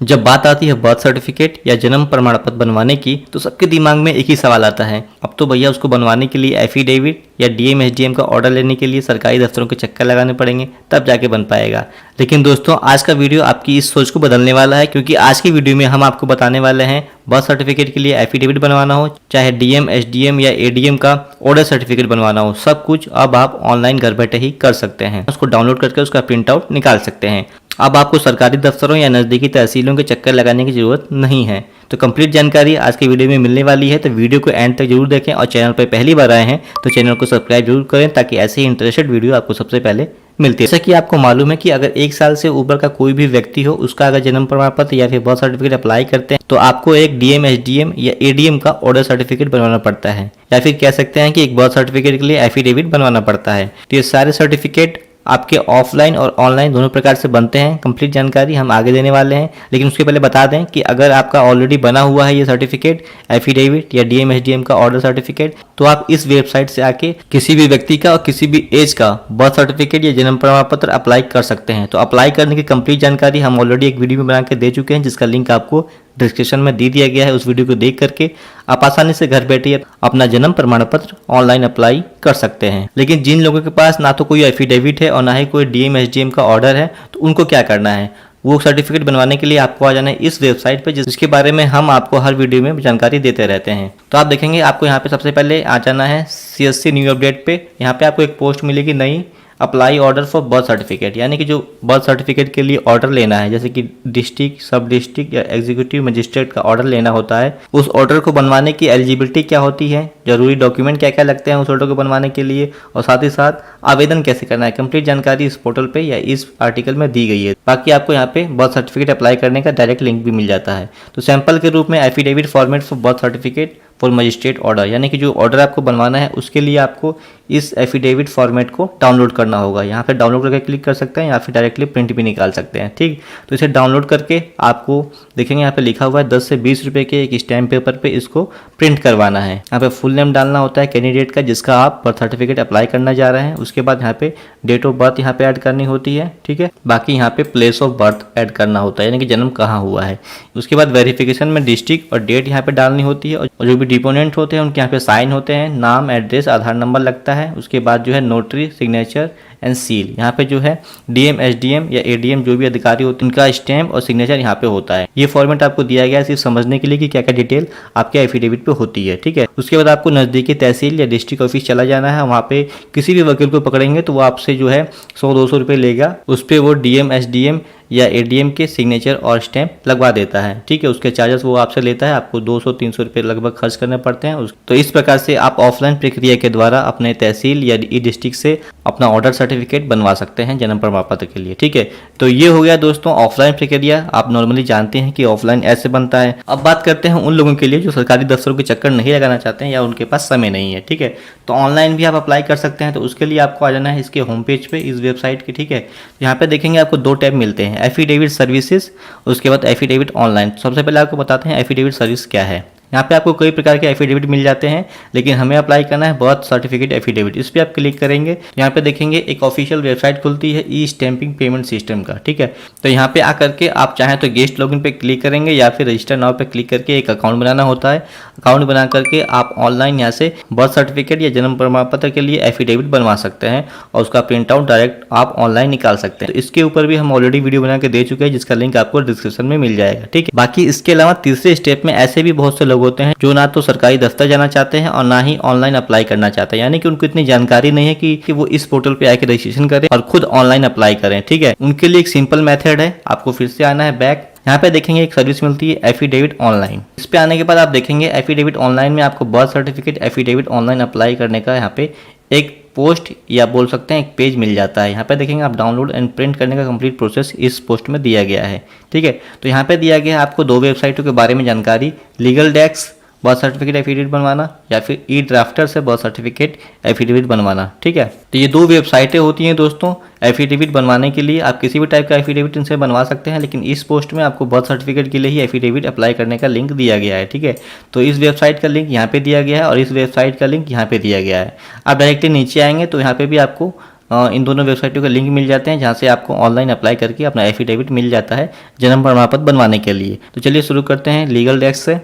जब बात आती है बर्थ सर्टिफिकेट या जन्म प्रमाण पत्र बनवाने की तो सबके दिमाग में एक ही सवाल आता है, अब तो भैया उसको बनवाने के लिए एफिडेविट या डीएम एसडीएम का ऑर्डर लेने के लिए सरकारी दफ्तरों के चक्कर लगाने पड़ेंगे, तब जाके बन पाएगा। लेकिन दोस्तों आज का वीडियो आपकी इस सोच को बदलने वाला है, क्योंकि आज की वीडियो में हम आपको बताने वाले हैं बर्थ सर्टिफिकेट के लिए एफिडेविट बनवाना हो, चाहे डीएम एसडीएम या एडीएम का ऑर्डर सर्टिफिकेट बनवाना हो, सब कुछ अब आप ऑनलाइन घर बैठे ही कर सकते हैं। उसको डाउनलोड करके उसका प्रिंट आउट निकाल सकते हैं। अब आपको सरकारी दफ्तरों या नज़दीकी तहसीलों के चक्कर लगाने की जरूरत नहीं है। तो कंप्लीट जानकारी आज की वीडियो में मिलने वाली है, तो वीडियो को एंड तक जरूर देखें और चैनल पर पहली बार आए हैं तो चैनल को सब्सक्राइब जरूर करें, ताकि ऐसे ही इंटरेस्टेड वीडियो आपको सबसे पहले मिलती है। जैसा कि आपको मालूम है कि अगर 1 साल से ऊपर का कोई भी व्यक्ति हो, उसका अगर जन्म प्रमाण पत्र या फिर बर्थ सर्टिफिकेट अप्लाई करते हैं तो आपको एक डीएम एसडीएम या एडीएम का ऑर्डर सर्टिफिकेट बनवाना पड़ता है, या फिर कह सकते हैं कि एक बर्थ सर्टिफिकेट के लिए एफिडेविट बनवाना पड़ता है। तो ये सारे सर्टिफिकेट आपके ऑफलाइन और ऑनलाइन दोनों प्रकार से बनते हैं। कंप्लीट जानकारी हम आगे देने वाले हैं, लेकिन उसके पहले बता दें कि अगर आपका ऑलरेडी बना हुआ है ये सर्टिफिकेट एफिडेविट या डीएम एसडीएम का ऑर्डर सर्टिफिकेट, तो आप इस वेबसाइट से आके किसी भी व्यक्ति का और किसी भी एज का बर्थ सर्टिफिकेट या जन्म प्रमाण पत्र अप्लाई कर सकते हैं। तो अप्लाई करने की कंप्लीट जानकारी हम ऑलरेडी एक वीडियो में बना के दे चुके हैं, जिसका लिंक आपको डिस्क्रिप्शन में दे दिया गया है। उस वीडियो को देख करके आप आसानी से घर बैठे अपना जन्म प्रमाण पत्र ऑनलाइन अप्लाई कर सकते हैं। लेकिन जिन लोगों के पास ना तो कोई एफिडेविट है और ना ही कोई डीएम एसडीएम का ऑर्डर है, तो उनको क्या करना है, वो सर्टिफिकेट बनवाने के लिए आपको आ जाना है इस वेबसाइट पे, जिसके बारे में हम आपको हर वीडियो में जानकारी देते रहते हैं। तो आप देखेंगे आपको यहाँ पे सबसे पहले आ जाना है सीएससी न्यू अपडेट पे। यहाँ पे आपको एक पोस्ट मिलेगी नई, apply order for birth certificate, यानी कि जो बर्थ सर्टिफिकेट के लिए ऑर्डर लेना है, जैसे कि डिस्ट्रिक्ट, सब डिस्ट्रिक्ट या एग्जीक्यूटिव मजिस्ट्रेट का ऑर्डर लेना होता है, उस ऑर्डर को बनवाने की एलिजिबिलिटी क्या होती है, जरूरी डॉक्यूमेंट क्या क्या लगते हैं उस ऑर्डर को बनवाने के लिए, और साथ ही साथ आवेदन कैसे करना है, कंप्लीट जानकारी इस पोर्टल पे या इस आर्टिकल में दी गई है। बाकी आपको यहाँ पे बर्थ सर्टिफिकेट अप्लाई करने का डायरेक्ट लिंक भी मिल जाता है। तो सैंपल के रूप में affidavit format for birth certificate for magistrate order, यानी कि जो ऑर्डर आपको बनवाना है उसके लिए आपको इस एफिडेविट फॉर्मेट को डाउनलोड करना होगा। यहाँ पे डाउनलोड करके क्लिक कर सकते हैं या फिर डायरेक्टली प्रिंट भी निकाल सकते हैं। ठीक, तो इसे डाउनलोड करके आपको देखेंगे यहाँ पे लिखा हुआ है 10 से 20 रुपए के एक स्टैम्प पेपर पे इसको प्रिंट करवाना है। यहाँ पे फुल नेम डालना होता है कैंडिडेट का जिसका आप बर्थ सर्टिफिकेट अप्लाई करना जा रहे हैं। उसके बाद यहाँ पे डेट ऑफ बर्थ यहाँ पे ऐड करनी होती है। ठीक है, बाकी यहाँ पे प्लेस ऑफ बर्थ ऐड करना होता है, यानी कि जन्म कहाँ हुआ है। उसके बाद वेरिफिकेशन में डिस्ट्रिक्ट और डेट यहाँ पे डालनी होती है, और जो भी डिपोनेंट होते हैं उनके यहाँ पे साइन होते हैं, नाम, एड्रेस, आधार नंबर लगता है। उसके बाद जो है नोटरी सिग्नेचर एंड सील, यहाँ पे जो है डीएम एसडीएम या एडीएम जो भी अधिकारी होते हैं उनका स्टैम्प और सिग्नेचर यहाँ पे होता है। ये फॉर्मेट आपको दिया गया है सिर्फ समझने के लिए कि क्या क्या डिटेल आपके एफिडेविट पे होती है। ठीक है, उसके बाद आपको नज़दीकी तहसील या डिस्ट्रिक्ट ऑफिस चला जाना है। वहाँ पे किसी भी वकील को पकड़ेंगे तो वो आपसे जो है 100-200 रुपये लेगा, उस पर वो डीएम एसडीएम या एडीएम के सिग्नेचर और स्टैम्प लगवा देता है। ठीक है, उसके चार्जेस वो आपसे लेता है, आपको 200-300 रुपये लगभग खर्च करने पड़ते हैं। तो इस प्रकार से आप ऑफलाइन प्रक्रिया के द्वारा अपने तहसील या ई डिस्ट्रिक्ट से अपना ऑर्डर सर्टिफिकेट बनवा सकते हैं जन्म प्रमाण पत्र के लिए। ठीक है, तो ये हो गया दोस्तों ऑफलाइन प्रक्रिया। आप नॉर्मली जानते हैं कि ऑफलाइन ऐसे बनता है। अब बात करते हैं उन लोगों के लिए जो सरकारी दफ्तरों के चक्कर नहीं लगाना चाहते हैं या उनके पास समय नहीं है। ठीक है, तो ऑनलाइन भी आप अप्लाई कर सकते हैं। तो उसके लिए आपको आ जाना है इसके होम पेज पे, इस वेबसाइट के। ठीक है, यहाँ पे देखेंगे आपको 2 टैब मिलते हैं, एफिडेविट सर्विसेज, उसके बाद एफिडेविट ऑनलाइन। सबसे पहले आपको बताते हैं एफिडेविट सर्विस क्या है। यहाँ पे आपको कई प्रकार के एफिडेविट मिल जाते हैं, लेकिन हमें अप्लाई करना है बर्थ सर्टिफिकेट एफिडेविट। इस पर आप क्लिक करेंगे, यहाँ पे देखेंगे एक ऑफिशियल वेबसाइट खुलती है ई स्टैंपिंग पेमेंट सिस्टम का। ठीक है, तो यहाँ पे आकर के आप चाहें तो गेस्ट लॉगिन पे क्लिक करेंगे या फिर रजिस्टर नाउ पे क्लिक करके एक अकाउंट बनाना होता है। अकाउंट बना करके आप ऑनलाइन यहाँ से बर्थ सर्टिफिकेट या जन्म प्रमाण पत्र के लिए एफिडेविट बनवा सकते हैं और उसका प्रिंट आउट डायरेक्ट आप ऑनलाइन निकाल सकते हैं। तो इसके ऊपर भी हम ऑलरेडी वीडियो बना के दे चुके हैं, जिसका लिंक आपको डिस्क्रिप्शन में मिल जाएगा। ठीक है, बाकी इसके अलावा तीसरे स्टेप में ऐसे भी बहुत से लोग होते हैं जो ना तो सरकारी दफ्तर जाना चाहते हैं और ना ही ऑनलाइन अप्लाई करना चाहते हैं, यानी कि उनको इतनी जानकारी नहीं है कि वो इस पोर्टल पे आके रजिस्ट्रेशन करें और खुद ऑनलाइन अप्लाई करें। ठीक है, उनके लिए एक सिंपल मेथड है, आपको फिर से आना है बैक। यहाँ पे देखेंगे एक सर्विस मिलती है एफिडेविट ऑनलाइन। इस पे आने के बाद आप देखेंगे एफिडेविट ऑनलाइन में आपको birth certificate affidavit online apply करने का यहाँ पे एक पोस्ट या बोल सकते हैं एक पेज मिल जाता है। यहाँ पे देखेंगे आप डाउनलोड एंड प्रिंट करने का कंप्लीट प्रोसेस इस पोस्ट में दिया गया है। ठीक है, तो यहाँ पे दिया गया है आपको 2 वेबसाइटों के बारे में जानकारी, legal desk birth certificate affidavit बनवाना या फिर ई ड्राफ्टर से बर्थ सर्टिफिकेट एफिडेविट बनवाना। ठीक है, तो ये 2 वेबसाइटें होती हैं दोस्तों एफिडेविट बनवाने के लिए। आप किसी भी टाइप का एफिडेविट इनसे बनवा सकते हैं, लेकिन इस पोस्ट में आपको बर्थ सर्टिफिकेट के लिए ही एफिडेविट अप्लाई करने का लिंक दिया गया है। ठीक है, तो इस वेबसाइट का लिंक यहाँ पे दिया गया है और इस वेबसाइट का लिंक यहाँ पे दिया गया है। आप डायरेक्टली नीचे आएंगे तो यहाँ पे भी आपको इन दोनों वेबसाइटों के लिंक मिल जाते हैं जहाँ से आपको ऑनलाइन अप्लाई करके अपना एफिडेविट मिल जाता है जन्म प्रमाण पत्र बनवाने के लिए। तो चलिए शुरू करते हैं लीगल डेस्क से।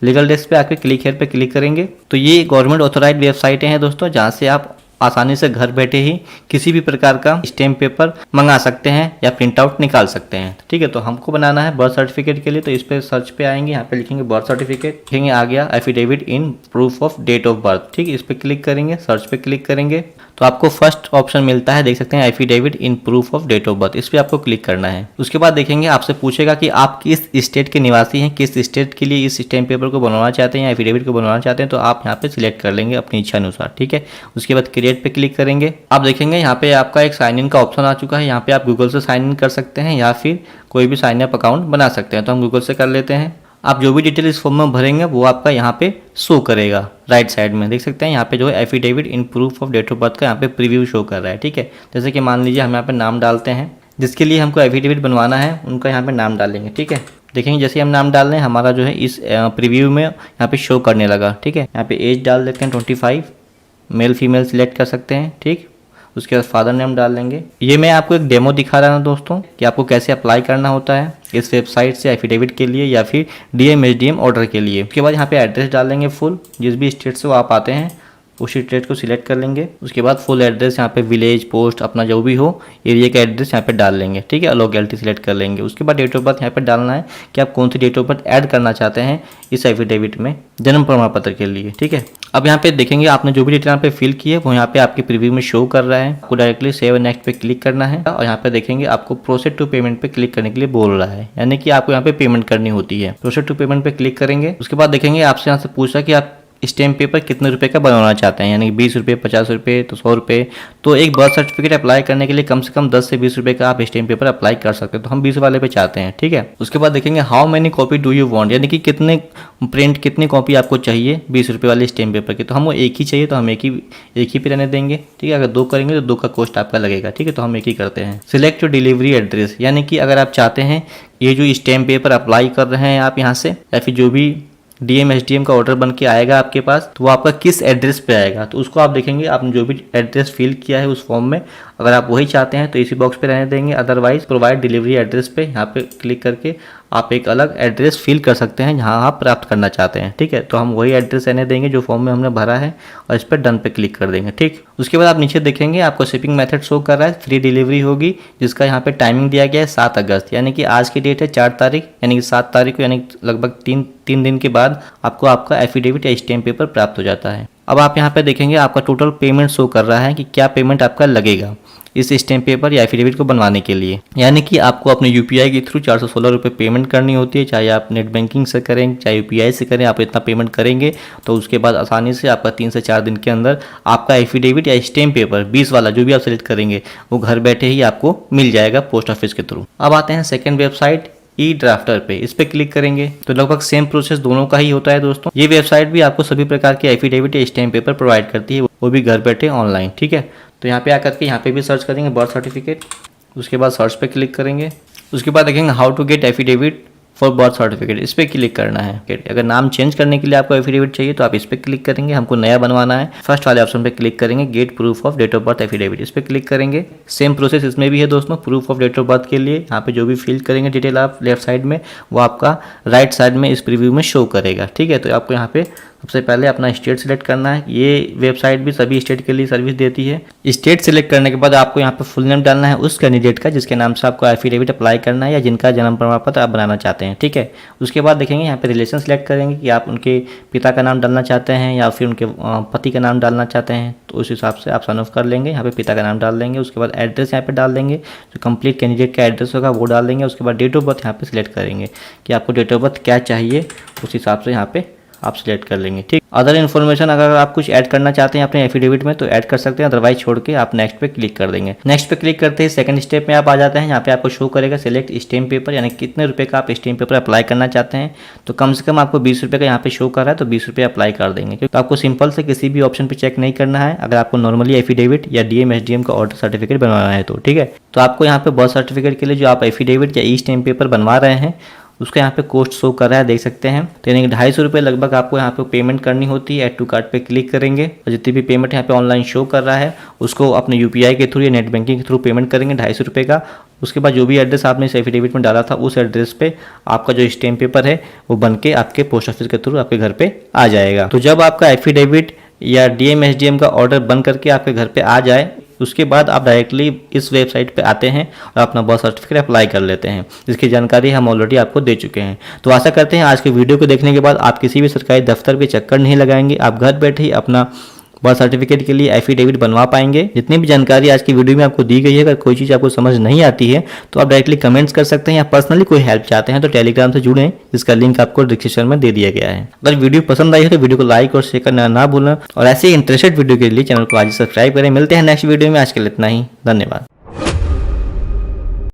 लीगल डेस्क पे आके क्लिक हेयर पे क्लिक करेंगे तो ये गवर्नमेंट ऑथोराइज्ड वेबसाइटें हैं दोस्तों, जहाँ से आप आसानी से घर बैठे ही किसी भी प्रकार का स्टैम्प पेपर मंगा सकते हैं या प्रिंट आउट निकाल सकते हैं। ठीक है, तो हमको बनाना है बर्थ सर्टिफिकेट के लिए, तो इस पे सर्च पे आएंगे, यहाँ पे लिखेंगे बर्थ सर्टिफिकेट, लिखेंगे आ गया affidavit in proof of date of birth. ठीक है, इस पे क्लिक करेंगे, सर्च पे क्लिक करेंगे तो आपको फर्स्ट ऑप्शन मिलता है, देख सकते हैं affidavit in proof of date of birth, इस पे आपको क्लिक करना है। उसके बाद देखेंगे आपसे पूछेगा कि आप किस स्टेट के निवासी हैं, किस स्टेट के लिए इस स्टैम्प पेपर को बनवाना चाहते हैं या एफिडेविट को बनवाना चाहते हैं, तो आप यहाँ पे सिलेक्ट कर लेंगे अपनी इच्छा अनुसार। ठीक है, उसके बाद क्रिएट पे क्लिक करेंगे। आप देखेंगे यहाँ पे आपका एक साइन इन का ऑप्शन आ चुका है, यहाँ पे आप गूगल से साइन इन कर सकते हैं या फिर कोई भी साइन अप अकाउंट बना सकते हैं। तो हम गूगल से कर लेते हैं। आप जो भी डिटेल इस फॉर्म में भरेंगे वो आपका यहाँ पे शो करेगा राइट साइड में, देख सकते हैं यहाँ पे जो है affidavit in proof of date of birth का यहाँ पे प्रीव्यू शो कर रहा है। ठीक है, जैसे कि मान लीजिए हम यहाँ पे नाम डालते हैं, जिसके लिए हमको एफिडेविट बनवाना है उनका यहाँ पे नाम डालेंगे। ठीक है, देखेंगे जैसे हम नाम डाल रहे हैं हमारा जो है इस प्रीव्यू में यहाँ पे शो करने लगा। ठीक है, यहाँ पे एज डाल देते हैं 25, मेल फीमेल सिलेक्ट कर सकते हैं। ठीक, उसके बाद फादर नेम डाल लेंगे। ये मैं आपको एक डेमो दिखा रहा हूँ दोस्तों कि आपको कैसे अप्लाई करना होता है इस वेबसाइट से एफिडेविट के लिए या फिर डीएम एचडीएम ऑर्डर के लिए। उसके बाद यहाँ पे एड्रेस डाल लेंगे फुल, जिस भी स्टेट से वो आप आते हैं उसी स्टेट को सिलेक्ट कर लेंगे। उसके बाद फुल एड्रेस यहाँ पे विलेज पोस्ट अपना जो भी हो एरिया का एड्रेस यहाँ पे डाल लेंगे। ठीक है, लोकेलिटी सिलेक्ट कर लेंगे। उसके बाद डेट ऑफ बर्थ यहाँ पे डालना है कि आप कौन सी डेट ऑफ बर्थ ऐड करना चाहते हैं इस एफिडेविट में जन्म प्रमाण पत्र के लिए। ठीक है, अब यहाँ पे देखेंगे आपने जो भी डिटेल यहाँ पे फिल की है वो यहाँ पे आपके प्रीव्यू में शो कर रहा है। आपको डायरेक्टली सेव नेक्स्ट पे क्लिक करना है और यहाँ पे देखेंगे आपको प्रोसेड टू पेमेंट पे क्लिक करने के लिए बोल रहा है, यानी कि आपको यहाँ पे पेमेंट करनी होती है। प्रोसेड टू पेमेंट पे क्लिक करेंगे। उसके बाद देखेंगे आपसे यहाँ से पूछा कि आप स्टैम्प पेपर कितने रुपए का बनवाना चाहते हैं, यानी 20 रुपये, 50 रुपये, तो 100 रुपये। तो एक बर्थ सर्टिफिकेट अप्लाई करने के लिए कम से कम 10 से 20 रुपये का आप स्टैम्प पेपर अप्लाई कर सकते हैं, तो हम 20 वाले पे चाहते हैं। ठीक है, उसके बाद देखेंगे how many copy do you want, यानी कि कितने प्रिंट कितनी कॉपी आपको चाहिए 20 रुपये वाले स्टैम्प पेपर की। तो हम वो एक ही चाहिए तो हम एक ही पे रहने देंगे। ठीक है, अगर 2 करेंगे तो 2 का कॉस्ट आपका लगेगा। ठीक है, तो हम एक ही करते हैं। सिलेक्ट योर डिलीवरी एड्रेस, यानी कि अगर आप चाहते हैं ये जो स्टैम्प पेपर अप्लाई कर रहे हैं आप यहाँ से या फिर जो भी डीएम एचडीएम का ऑर्डर बन के आएगा आपके पास, तो वो आपका किस एड्रेस पे आएगा, तो उसको आप देखेंगे आपने जो भी एड्रेस फिल किया है उस फॉर्म में, अगर आप वही चाहते हैं तो इसी बॉक्स पे रहने देंगे। अदरवाइज प्रोवाइड डिलीवरी एड्रेस पे यहाँ पे क्लिक करके आप एक अलग एड्रेस फिल कर सकते हैं जहाँ आप प्राप्त करना चाहते हैं। ठीक है, तो हम वही एड्रेस रहने देंगे जो फॉर्म में हमने भरा है और इस पर डन पे क्लिक कर देंगे। ठीक, उसके बाद आप नीचे देखेंगे आपको शिपिंग मेथड शो कर रहा है, फ्री डिलीवरी होगी, जिसका यहाँ पे टाइमिंग दिया गया है 7 अगस्त, यानी कि आज की डेट है 4 तारीख, यानी कि 7 तारीख को, यानी लगभग 3 दिन के बाद आपको आपका एफिडेविट या स्टैम्प पेपर प्राप्त हो जाता है। अब आप यहाँ पे देखेंगे आपका टोटल पेमेंट शो कर रहा है कि क्या पेमेंट आपका लगेगा इस स्टैम्प पेपर या एफिडेविट को बनवाने के लिए, यानी कि आपको अपने यूपीआई के थ्रू 416 रुपये पेमेंट करनी होती है, चाहे आप नेट बैंकिंग से करें चाहे यूपीआई से करें। आप इतना पेमेंट करेंगे तो उसके बाद आसानी से आपका 3 से 4 दिन के अंदर आपका एफिडेविट या स्टैम्प पेपर 20 वाला जो भी आप सेलेक्ट करेंगे वो घर बैठे ही आपको मिल जाएगा पोस्ट ऑफिस के थ्रू। अब आते हैं सेकेंड वेबसाइट ई ड्राफ्टर पे, इस पे क्लिक करेंगे तो लगभग सेम प्रोसेस दोनों का ही होता है दोस्तों। ये वेबसाइट भी आपको सभी प्रकार के एफिडेविट या स्टैम्प पेपर प्रोवाइड करती है, वो भी घर बैठे ऑनलाइन। ठीक है, तो यहाँ पे आकर के यहाँ पे भी सर्च करेंगे बर्थ सर्टिफिकेट, उसके बाद सर्च पे क्लिक करेंगे। उसके बाद देखेंगे how to get affidavit for birth certificate, इस पर क्लिक करना है। अगर नाम चेंज करने के लिए आपको एफिडेविट चाहिए तो आप इस पर क्लिक करेंगे, हमको नया बनवाना है, फर्स्ट वाले ऑप्शन पे क्लिक करेंगे get proof of date of birth affidavit, इस पर क्लिक करेंगे। सेम प्रोसेस इसमें भी है दोस्तों। Proof of date of birth के लिए यहाँ पे जो भी फिल करेंगे डिटेल आप लेफ्ट साइड में, वो आपका राइट साइड में इस प्रीव्यू में शो करेगा। ठीक है, तो आपको यहाँ पे सबसे पहले अपना स्टेट सिलेक्ट करना है। ये वेबसाइट भी सभी स्टेट के लिए सर्विस देती है। स्टेट सिलेक्ट करने के बाद आपको यहाँ पे फुल नेम डालना है उस कैंडिडेट का जिसके नाम से आपको एफिडेविट अप्लाई करना है या जिनका जन्म प्रमाण पत्र आप बनाना चाहते हैं। ठीक है, उसके बाद देखेंगे यहाँ पे रिलेशन सिलेक्ट करेंगे कि आप उनके पिता का नाम डालना चाहते हैं या फिर उनके पति का नाम डालना चाहते हैं, तो उस हिसाब से आप साइन ऑफ कर लेंगे। यहाँ पे पिता का नाम डाल देंगे। उसके बाद एड्रेस यहाँ पे डाल देंगे, जो कंप्लीट कैंडिडेट का एड्रेस होगा वो डाल देंगे। उसके बाद डेट ऑफ बर्थ यहाँ पे सिलेक्ट करेंगे कि आपको डेट ऑफ बर्थ क्या चाहिए, उस हिसाब से यहाँ पे आप सिलेक्ट कर लेंगे। ठीक, अदर इन्फॉर्मेशन अगर आप कुछ ऐड करना चाहते हैं अपने एफिडेविट में तो ऐड कर सकते हैं, अदरवाइज छोड़ के आप नेक्स्ट पे क्लिक कर देंगे। नेक्स्ट पे क्लिक करते ही सेकंड स्टेप में आप आ जाते हैं। यहाँ पे आपको शो करेगा सिलेक्ट स्टैम्प पेपर, यानी कितने रुपए का आप स्टैम्प पेपर अप्लाई करना चाहते हैं। तो कम से कम आपको 20 रुपये का यहाँ पे शो कर रहा है तो 20 रुपये अप्लाई कर देंगे, क्योंकि आपको सिंपल से किसी भी ऑप्शन पे चेक नहीं करना है। अगर आपको नॉर्मली एफिडेविट या डीएम एचडीएम का ऑर्डर सर्टिफिकेट बनवाना है तो ठीक है, तो आपको यहाँ पे बर्थ सर्टिफिकेट के लिए जो आप एफिडेविट या ई स्टैम्प पेपर बनवा रहे हैं उसका यहाँ पे कोस्ट शो कर रहा है, देख सकते हैं। तो यानी कि 250 रुपये लगभग आपको यहाँ पे पेमेंट करनी होती है। ऐड टू कार्ट पे क्लिक करेंगे और जितनी भी पेमेंट यहाँ पे ऑनलाइन शो कर रहा है उसको अपने यूपीआई के थ्रू या नेट बैंकिंग के थ्रू पेमेंट करेंगे 250 रुपये का। उसके बाद जो भी एड्रेस आपने इस एफिडेविट में डाला था उस एड्रेस पे आपका जो स्टैम्प पेपर है वो बन के आपके पोस्ट ऑफिस के थ्रू आपके घर पे आ जाएगा। तो जब आपका एफिडेविट या डीएम एसडीएम का ऑर्डर बन करके आपके घर पे आ जाए उसके बाद आप डायरेक्टली इस वेबसाइट पे आते हैं और अपना बर्थ सर्टिफिकेट अप्लाई कर लेते हैं, जिसकी जानकारी हम ऑलरेडी आपको दे चुके हैं। तो आशा करते हैं आज के वीडियो को देखने के बाद आप किसी भी सरकारी दफ्तर के चक्कर नहीं लगाएंगे, आप घर बैठे ही अपना बर्थ सर्टिफिकेट के लिए एफिडेविट बनवा पाएंगे। जितनी भी जानकारी आज की वीडियो में आपको दी गई है, अगर कोई चीज़ आपको समझ नहीं आती है तो आप डायरेक्टली कमेंट्स कर सकते हैं या पर्सनली कोई हेल्प चाहते हैं तो टेलीग्राम से जुड़ें, जिसका लिंक आपको डिस्क्रिप्शन में दे दिया गया है। अगर वीडियो पसंद आई है तो वीडियो को लाइक और शेयर करना ना भूलें और ऐसे इंटरेस्टेड वीडियो के लिए चैनल को आज सब्सक्राइब करें। मिलते हैं नेक्स्ट वीडियो में, आज के लिए इतना ही, धन्यवाद।